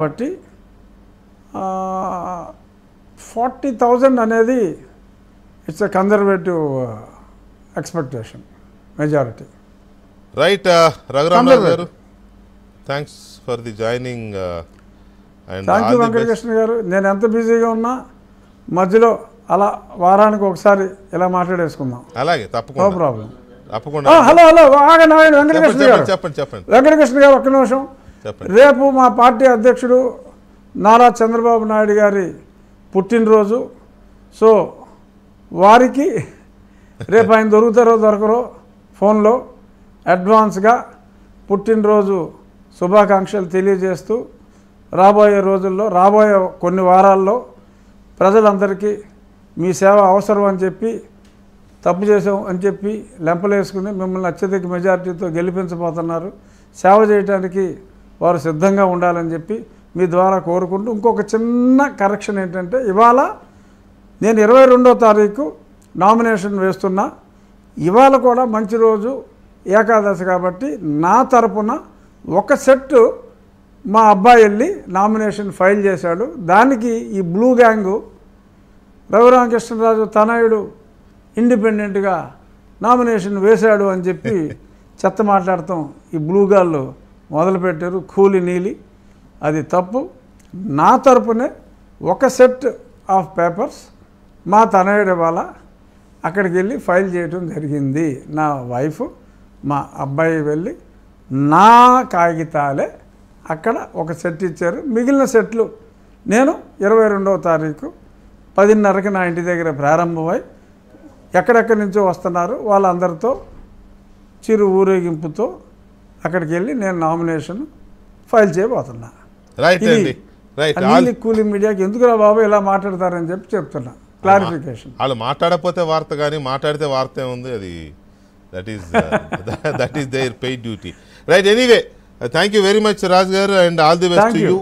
కాబట్టి 40,000 అనేది it's a conservative expectation majority. Right Raghurama Raju garu, thanks for the joining. Thank you Venkatakrishna garu. నేను ఎంత బిజీగా ఉన్నా మధ్యలో అలా వారానికి ఒకసారి ఇలా మాట్లాడేసుకుందాం. అలాగే, నో తప్పకుండా ప్రాబ్లం. తప్పకుండా. హలో ఆగండి వెంకటకృష్ణ గారు. చెప్పండి వెంకటకృష్ణ గారు ఒక్క నిమిషం. రేపు మా పార్టీ అధ్యక్షుడు నారా చంద్రబాబు నాయుడు గారి పుట్టినరోజు. సో వారికి రేపు ఆయన దొరుకుతారో దొరకరో ఫోన్లో అడ్వాన్స్గా పుట్టినరోజు శుభాకాంక్షలు తెలియజేస్తూ రాబోయే రోజుల్లో రాబోయే కొన్ని వారాల్లో ప్రజలందరికీ మీ సేవ అవసరం అని చెప్పి తప్పు చేసాం అని చెప్పి లెంపలేసుకుని మిమ్మల్ని అత్యధిక మెజారిటీతో గెలిపించబోతున్నారు. సేవ చేయడానికి వారు సిద్ధంగా ఉండాలని చెప్పి మీ ద్వారా కోరుకుంటూ ఇంకొక చిన్న కరెక్షన్ ఏంటంటే, ఇవాళ నేను 22వ తారీఖు నామినేషన్ వేస్తున్నా. ఇవాళ కూడా మంచి రోజు ఏకాదశి కాబట్టి నా తరపున ఒక సెట్ మా అబ్బాయి వెళ్ళి నామినేషన్ ఫైల్ చేశాడు. దానికి ఈ బ్లూ గ్యాంగు రఘురామకృష్ణరాజు తనయుడు ఇండిపెండెంట్గా నామినేషన్ వేశాడు అని చెప్పి చెత్త మాట్లాడతాం ఈ బ్లూ గాళ్ళు మొదలుపెట్టారు. కూలి నీలి, అది తప్పు. నా తరపునే ఒక సెట్ ఆఫ్ పేపర్స్ మా తనయుడు ఇవాళ అక్కడికి వెళ్ళి ఫైల్ చేయడం జరిగింది. నా వైఫ్ మా అబ్బాయి వెళ్ళి నా కాగితాలే అక్కడ ఒక సెట్ ఇచ్చారు. మిగిలిన సెట్లు నేను 22వ తారీఖు 10:30కి నా ఇంటి దగ్గర ప్రారంభమై ఎక్కడెక్కడి నుంచో వస్తున్నారు వాళ్ళందరితో చిరు ఊరేగింపుతో అక్కడికి వెళ్ళి నేను నామినేషన్ ఫైల్ చేయబోతున్నా. కూలీ మీడియాకి ఎందుకురా బాబు ఇలా మాట్లాడతారని చెప్పి చెప్తున్నా. క్లారిఫికేషన్. వాళ్ళు మాట్లాడకపోతే వార్త, కానీ మాట్లాడితే వార్త ఏముంది, అది that is their paid duty. Right, anyway thank you very much Raju garu, and all the best to you.